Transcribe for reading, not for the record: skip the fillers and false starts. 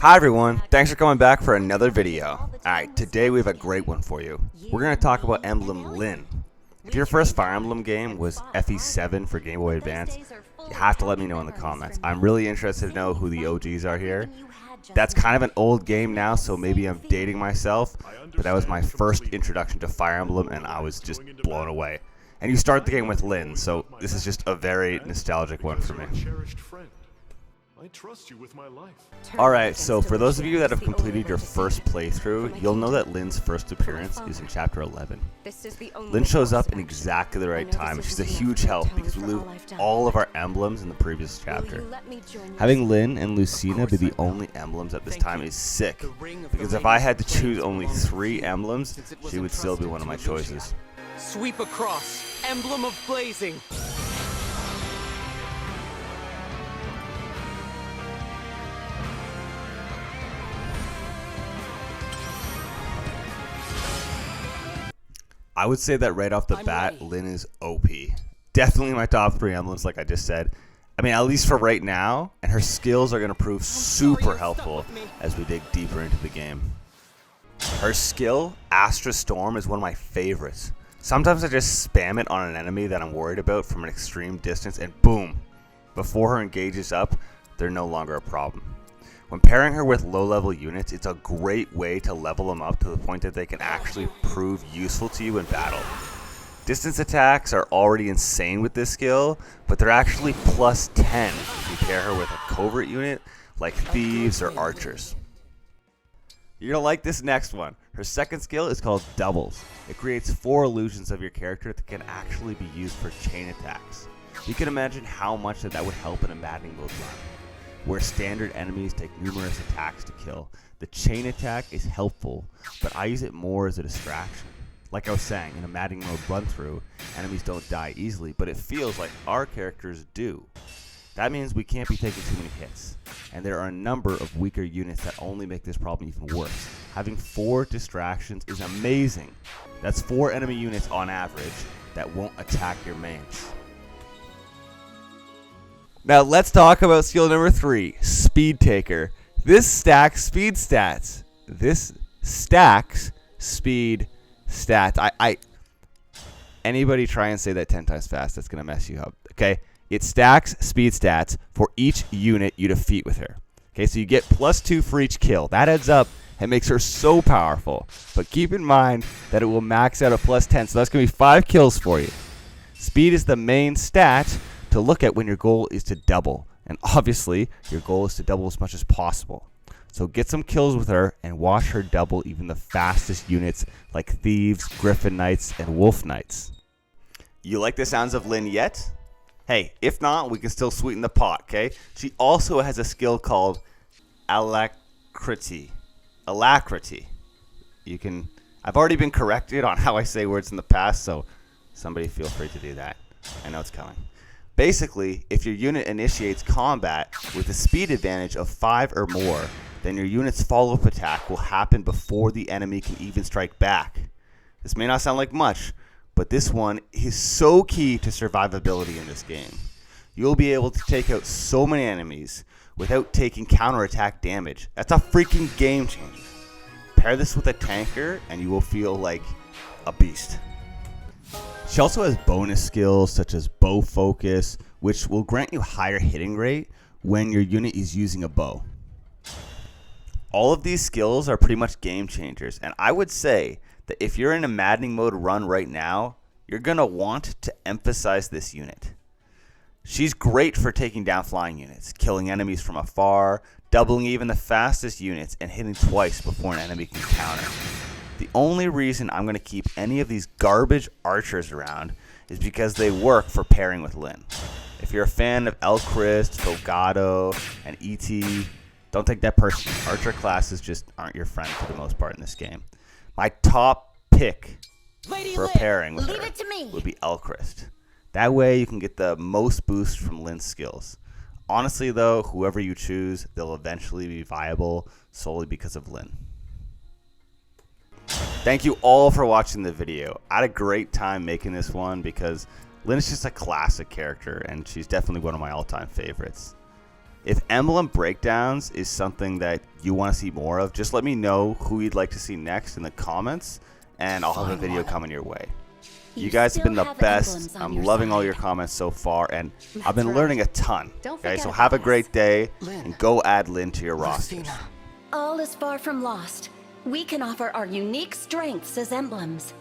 Hi everyone, thanks for coming back for another video. Alright, today we have a great one for you. We're going to talk about Emblem Lyn. If your first Fire Emblem game was FE7 for Game Boy Advance, you have to let me know in the comments. I'm really interested to know who the OGs are here. That's kind of an old game now, so maybe I'm dating myself, but that was my first introduction to Fire Emblem and I was just blown away. And you start the game with Lyn, so this is just a very nostalgic one for me. I trust you with my life. Alright, so for those of you that have completed your first playthrough, you'll know that Lyn's first appearance is in Chapter 11. Lyn shows up in exactly the right time, and she's a huge help because we lose all of our emblems in the previous chapter. Having Lyn and Lucina be the only emblems at this time is sick, because if I had to choose only 3 emblems, she would still be one of my choices. Sweep across, Emblem of Blazing. I would say that right off the bat, Lyn is OP. Definitely my top 3 emblems, like I just said. I mean, at least for right now, and her skills are going to prove super helpful as we dig deeper into the game. Her skill, Astra Storm, is one of my favorites. Sometimes I just spam it on an enemy that I'm worried about from an extreme distance, and boom! Before her engages up, they're no longer a problem. When pairing her with low-level units, it's a great way to level them up to the point that they can actually prove useful to you in battle. Distance attacks are already insane with this skill, but they're actually plus 10 if you pair her with a covert unit like thieves or archers. You're going to like this next one. Her second skill is called Doubles. It creates 4 illusions of your character that can actually be used for chain attacks. You can imagine how much that would help in a Maddening mode run, where standard enemies take numerous attacks to kill. The chain attack is helpful, but I use it more as a distraction. Like I was saying, in a Maddening mode run through, enemies don't die easily, but it feels like our characters do. That means we can't be taking too many hits, and there are a number of weaker units that only make this problem even worse. Having 4 distractions is amazing. That's 4 enemy units on average that won't attack your mains. Now let's talk about skill number 3, Speed Taker. This stacks speed stats. Anybody try and say that 10 times fast, that's going to mess you up. Okay, it stacks speed stats for each unit you defeat with her. Okay, so you get plus 2 for each kill. That adds up and makes her so powerful. But keep in mind that it will max out at plus 10, so that's going to be 5 kills for you. Speed is the main stat to look at when your goal is to double, and obviously your goal is to double as much as possible. So get some kills with her and watch her double even the fastest units like thieves, griffin knights, and wolf knights. You like the sounds of Lyn yet? Hey, if not, we can still sweeten the pot, okay? She also has a skill called Alacrity. I've already been corrected on how I say words in the past, so somebody feel free to do that. I know it's coming. Basically, if your unit initiates combat with a speed advantage of 5 or more, then your unit's follow-up attack will happen before the enemy can even strike back. This may not sound like much, but this one is so key to survivability in this game. You'll be able to take out so many enemies without taking counterattack damage. That's a freaking game changer. Pair this with a tanker and you will feel like a beast. She also has bonus skills such as bow focus, which will grant you higher hitting rate when your unit is using a bow. All of these skills are pretty much game changers, and I would say that if you're in a Maddening mode run right now, you're going to want to emphasize this unit. She's great for taking down flying units, killing enemies from afar, doubling even the fastest units, and hitting twice before an enemy can counter. The only reason I'm going to keep any of these garbage archers around is because they work for pairing with Lyn. If you're a fan of Elchrist, Fogado, and E.T., don't take that personally. Archer classes just aren't your friend for the most part in this game. My top pick for a pairing with her would be Elchrist. That way you can get the most boost from Lyn's skills. Honestly though, whoever you choose, they'll eventually be viable solely because of Lyn. Thank you all for watching the video. I had a great time making this one because Lyn is just a classic character and she's definitely one of my all-time favorites. If emblem breakdowns is something that you want to see more of, just let me know who you'd like to see next in the comments, and I'll have a video coming your way. You guys have been the best. I'm loving all your comments so far, and I've been learning a ton. Okay, so have a great day, and go add Lyn to your roster. All is far from lost. We can offer our unique strengths as emblems.